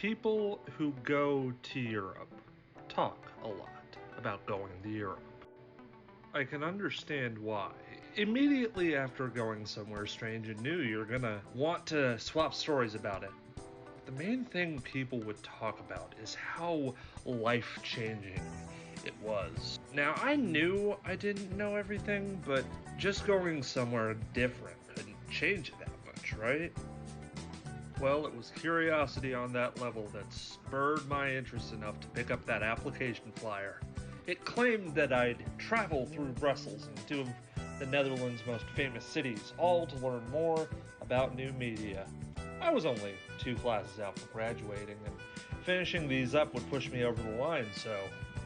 People who go to Europe talk a lot about going to Europe. I can understand why. Immediately after going somewhere strange and new, you're gonna want to swap stories about it. The main thing people would talk about is how life-changing it was. Now, I knew I didn't know everything, but just going somewhere different couldn't change it that much, right? Well, it was curiosity on that level that spurred my interest enough to pick up that application flyer. It claimed that I'd travel through Brussels and two of the Netherlands' most famous cities, all to learn more about new media. I was only 2 classes out from graduating, and finishing these up would push me over the line, so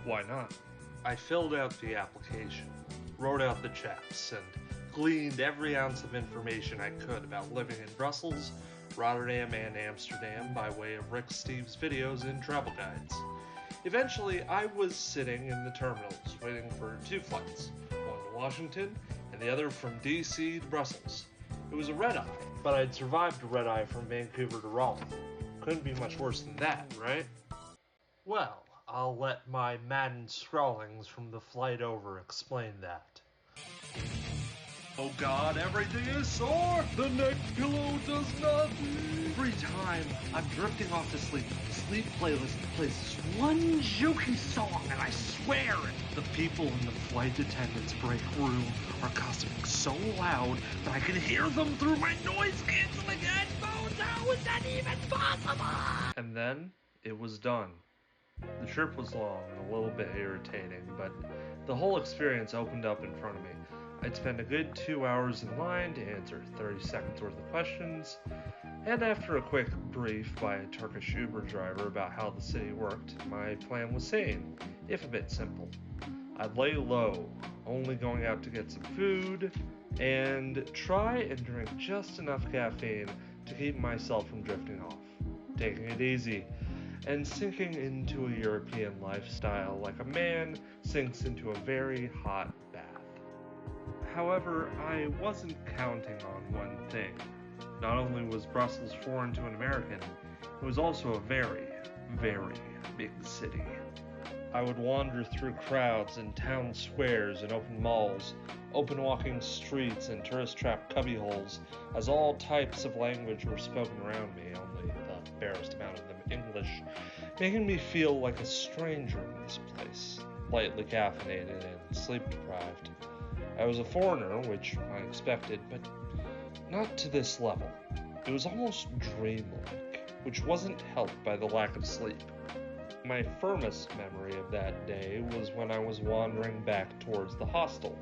why not? I filled out the application, wrote out the checks, and gleaned every ounce of information I could about living in Brussels, Rotterdam, and Amsterdam by way of Rick Steves' videos and travel guides. Eventually, I was sitting in the terminals waiting for 2 flights, one to Washington and the other from DC to Brussels. It was a red-eye, but I'd survived a red-eye from Vancouver to Raleigh. Couldn't be much worse than that, right? Well, I'll let my maddened scrawlings from the flight over explain that. Oh God, everything is sore! The neck pillow does nothing! Every time I'm drifting off to sleep, the sleep playlist plays this one jokey song, and I swear the people in the flight attendant's break room are gossiping so loud that I can hear them through my noise-canceling headphones! How is that even possible? And then, it was done. The trip was long and a little bit irritating, but the whole experience opened up in front of me. I'd spend a good 2 hours in line to answer 30 seconds worth of questions, and after a quick brief by a Turkish Uber driver about how the city worked, my plan was sane, if a bit simple. I'd lay low, only going out to get some food, and try and drink just enough caffeine to keep myself from drifting off, taking it easy, and sinking into a European lifestyle like a man sinks into a very hot bath. However, I wasn't counting on one thing. Not only was Brussels foreign to an American, it was also a very, very big city. I would wander through crowds in town squares and open malls, open walking streets and tourist-trapped cubbyholes, as all types of language were spoken around me, only the barest amount of them English, making me feel like a stranger in this place, lightly caffeinated and sleep-deprived. I was a foreigner, which I expected, but not to this level. It was almost dreamlike, which wasn't helped by the lack of sleep. My firmest memory of that day was when I was wandering back towards the hostel.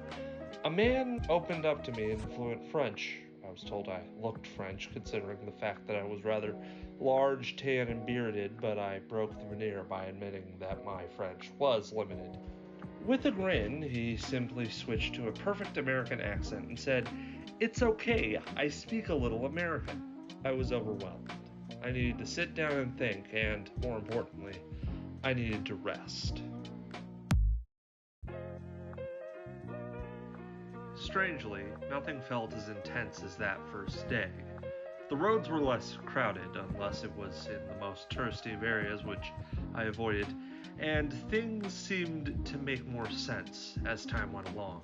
A man opened up to me in fluent French. I was told I looked French, considering the fact that I was rather large, tan, and bearded, but I broke the veneer by admitting that my French was limited. With a grin, he simply switched to a perfect American accent and said, "It's okay, I speak a little American." I was overwhelmed. I needed to sit down and think, and, more importantly, I needed to rest. Strangely, nothing felt as intense as that first day. The roads were less crowded, unless it was in the most touristy of areas, which I avoided, and things seemed to make more sense as time went along.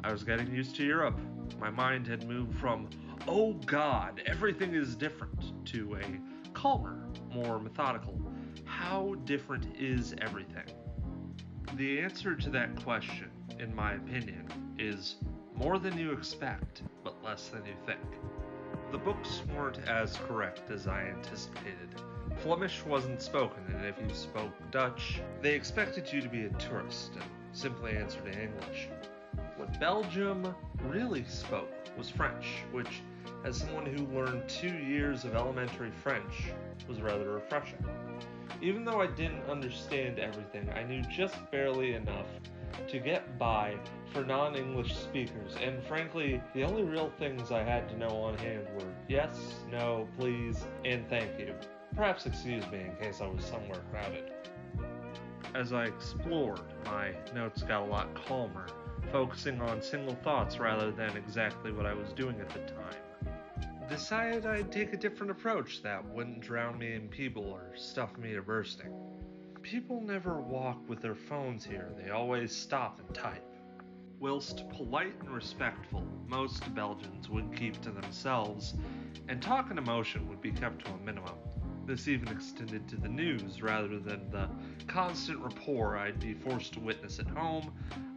I was getting used to Europe. My mind had moved from, oh God, everything is different, to a calmer, more methodical, how different is everything? The answer to that question, in my opinion, is more than you expect, but less than you think. The books weren't as correct as I anticipated. Flemish wasn't spoken, and if you spoke Dutch, they expected you to be a tourist and simply answered in English. What Belgium really spoke was French, which, as someone who learned 2 years of elementary French, was rather refreshing. Even though I didn't understand everything, I knew just barely enough to get by for non-English speakers, and frankly, the only real things I had to know on hand were yes, no, please, and thank you. Perhaps excuse me in case I was somewhere crowded. As I explored, my notes got a lot calmer, focusing on single thoughts rather than exactly what I was doing at the time. decided I'd take a different approach that wouldn't drown me in people or stuff me to bursting. People never walk with their phones here, they always stop and type. Whilst polite and respectful, most Belgians would keep to themselves, and talk and emotion would be kept to a minimum. This even extended to the news rather than the constant rapport I'd be forced to witness at home.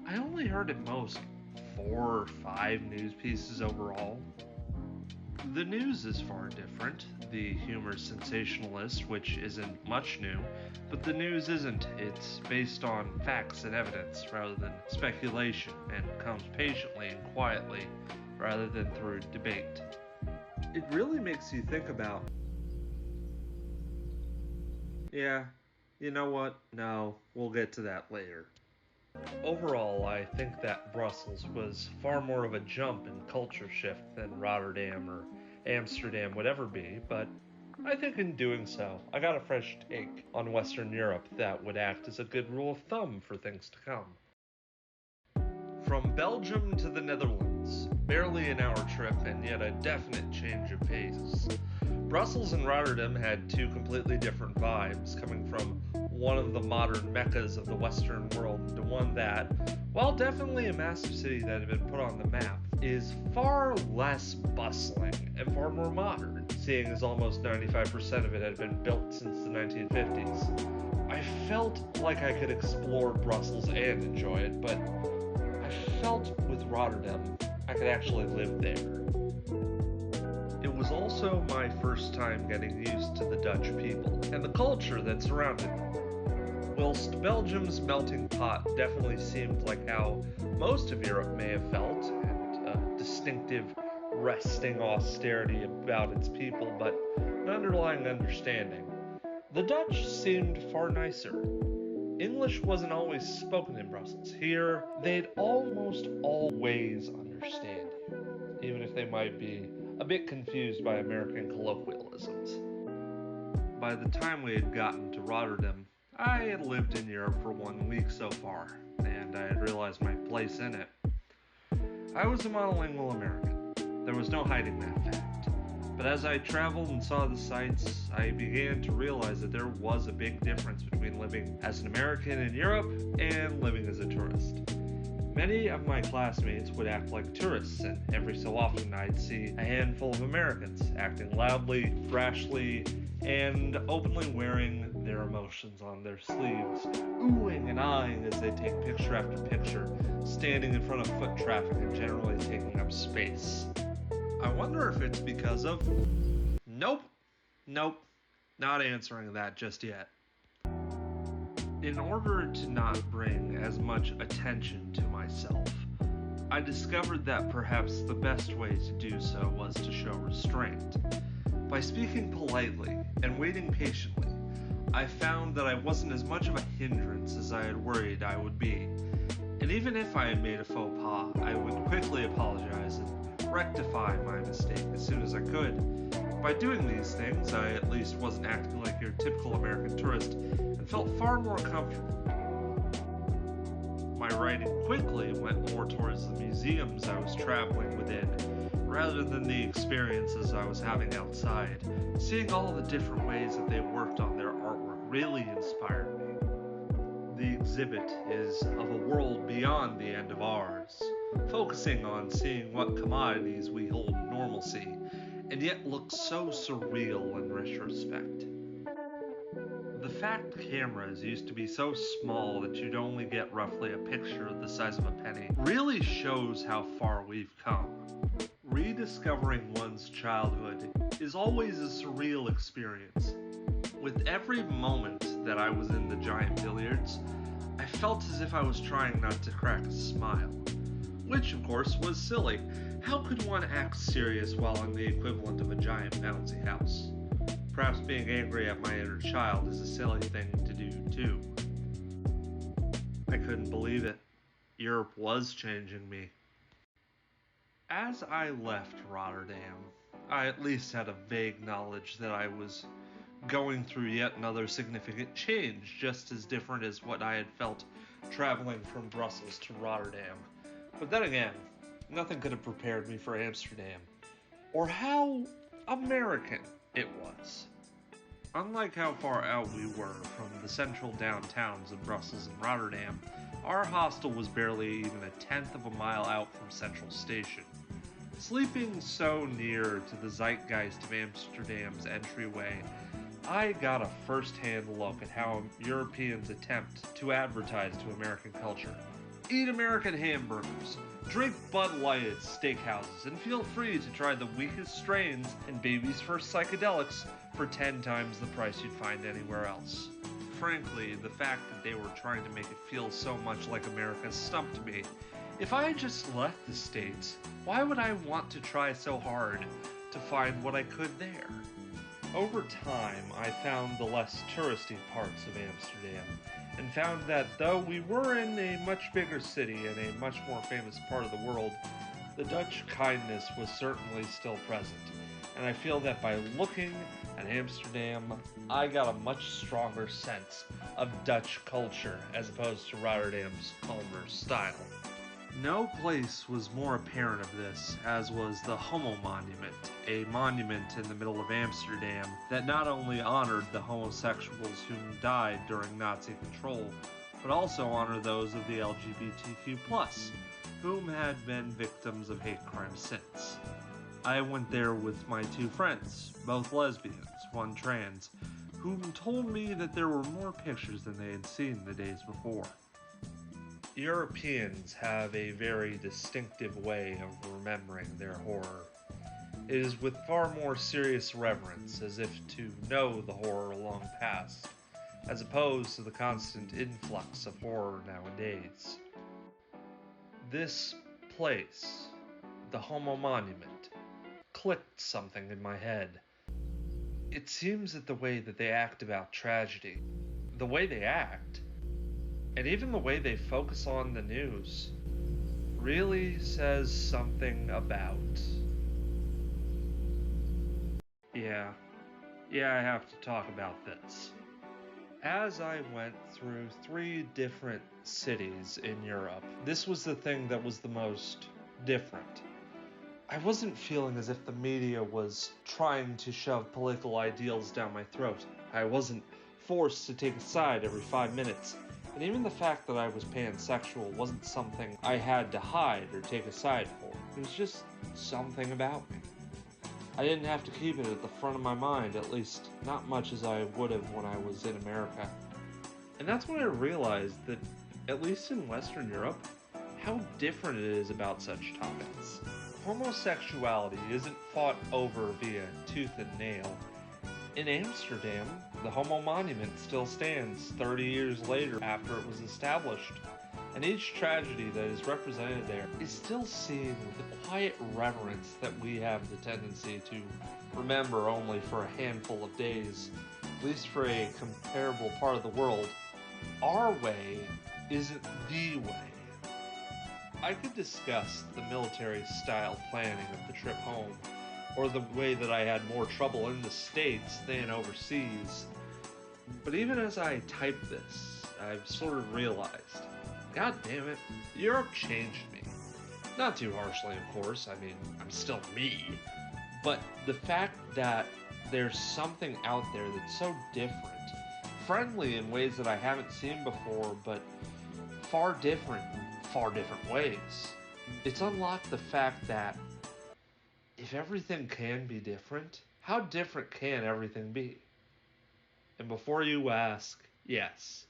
I only heard at most 4 or 5 news pieces overall. The news is far different. The humor's sensationalist, which isn't much new, but the news isn't. It's based on facts and evidence rather than speculation, and comes patiently and quietly rather than through debate. It really makes you think about, yeah, you know what? No, we'll get to that later. Overall, I think that Brussels was far more of a jump in culture shift than Rotterdam or Amsterdam would ever be, but I think in doing so, I got a fresh take on Western Europe that would act as a good rule of thumb for things to come. From Belgium to the Netherlands, barely an hour trip and yet a definite change of pace. Brussels and Rotterdam had two completely different vibes, coming from one of the modern meccas of the Western world into one that, while definitely a massive city that had been put on the map, is far less bustling and far more modern, seeing as almost 95% of it had been built since the 1950s. I felt like I could explore Brussels and enjoy it, but I felt with Rotterdam I could actually live there. It was also my first time getting used to the Dutch people and the culture that surrounded them. Whilst Belgium's melting pot definitely seemed like how most of Europe may have felt, and a distinctive resting austerity about its people, but an underlying understanding, the Dutch seemed far nicer. English wasn't always spoken in Brussels. Here, they'd almost always understand you, even if they might be a bit confused by American colloquialisms. By the time we had gotten to Rotterdam, I had lived in Europe for 1 week so far, and I had realized my place in it. I was a monolingual American. There was no hiding that fact. But as I traveled and saw the sights, I began to realize that there was a big difference between living as an American in Europe and living as a tourist. Many of my classmates would act like tourists, and every so often I'd see a handful of Americans acting loudly, brashly, and openly wearing their emotions on their sleeves, oohing and ahhing as they take picture after picture, standing in front of foot traffic and generally taking up space. I wonder if it's because of... Nope, not answering that just yet. In order to not bring as much attention to myself, I discovered that perhaps the best way to do so was to show restraint. By speaking politely and waiting patiently, I found that I wasn't as much of a hindrance as I had worried I would be. And even if I had made a faux pas, I would quickly apologize and rectify my mistake as soon as I could. By doing these things, I at least wasn't acting like your typical American tourist and felt far more comfortable. My writing quickly went more towards the museums I was traveling within, rather than the experiences I was having outside. Seeing all the different ways that they worked on their artwork really inspired me. The exhibit is of a world beyond the end of ours, focusing on seeing what commodities we hold in normalcy, and yet look so surreal in retrospect. The fact cameras used to be so small that you'd only get roughly a picture the size of a penny really shows how far we've come. Rediscovering one's childhood is always a surreal experience. With every moment that I was in the giant billiards, I felt as if I was trying not to crack a smile. Which, of course, was silly. How could one act serious while in the equivalent of a giant bouncy house? Perhaps being angry at my inner child is a silly thing to do, too. I couldn't believe it. Europe was changing me. As I left Rotterdam, I at least had a vague knowledge that I was going through yet another significant change, just as different as what I had felt traveling from Brussels to Rotterdam. But then again, nothing could have prepared me for Amsterdam. or how American it was. Unlike how far out we were from the central downtowns of Brussels and Rotterdam, our hostel was barely even a tenth of a mile out from Central Station. Sleeping so near to the zeitgeist of Amsterdam's entryway, I got a first-hand look at how Europeans attempt to advertise to American culture. Eat American hamburgers, drink Bud Light at steakhouses, and feel free to try the weakest strains and baby's first psychedelics for 10 times the price you'd find anywhere else. Frankly, the fact that they were trying to make it feel so much like America stumped me. If I had just left the States, why would I want to try so hard to find what I could there? Over time, I found the less touristy parts of Amsterdam, and found that though we were in a much bigger city and a much more famous part of the world, the Dutch kindness was certainly still present. And I feel that by looking at Amsterdam, I got a much stronger sense of Dutch culture as opposed to Rotterdam's calmer style. No place was more apparent of this, as was the Homo Monument, a monument in the middle of Amsterdam that not only honored the homosexuals whom died during Nazi control, but also honored those of the LGBTQ+, whom had been victims of hate crimes since. I went there with my two friends, both lesbians, one trans, whom told me that there were more pictures than they had seen the days before. Europeans have a very distinctive way of remembering their horror. It is with far more serious reverence, as if to know the horror long past, as opposed to the constant influx of horror nowadays. This place, the Homo Monument, clicked something in my head. It seems that the way that they act about tragedy, the way they act, and even the way they focus on the news, really says something about... Yeah, I have to talk about this. As I went through 3 different cities in Europe, this was the thing that was the most different. I wasn't feeling as if the media was trying to shove political ideals down my throat. I wasn't forced to take a side every 5 minutes. And even the fact that I was pansexual wasn't something I had to hide or take a side for. It was just something about me. I didn't have to keep it at the front of my mind, at least not much as I would have when I was in America. And that's when I realized that, at least in Western Europe, how different it is about such topics. Homosexuality isn't fought over via tooth and nail. In Amsterdam, the Homo Monument still stands 30 years later after it was established, and each tragedy that is represented there is still seen with the quiet reverence that we have the tendency to remember only for a handful of days, at least for a comparable part of the world. Our way isn't the way. I could discuss the military-style planning of the trip home, or the way that I had more trouble in the States than overseas. But even as I type this, I've sort of realized, God damn it, Europe changed me. Not too harshly, of course, I mean, I'm still me. But the fact that there's something out there that's so different, friendly in ways that I haven't seen before, but far different ways. It's unlocked the fact that if everything can be different, how different can everything be? And before you ask, yes,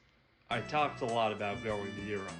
I talked a lot about going to Europe.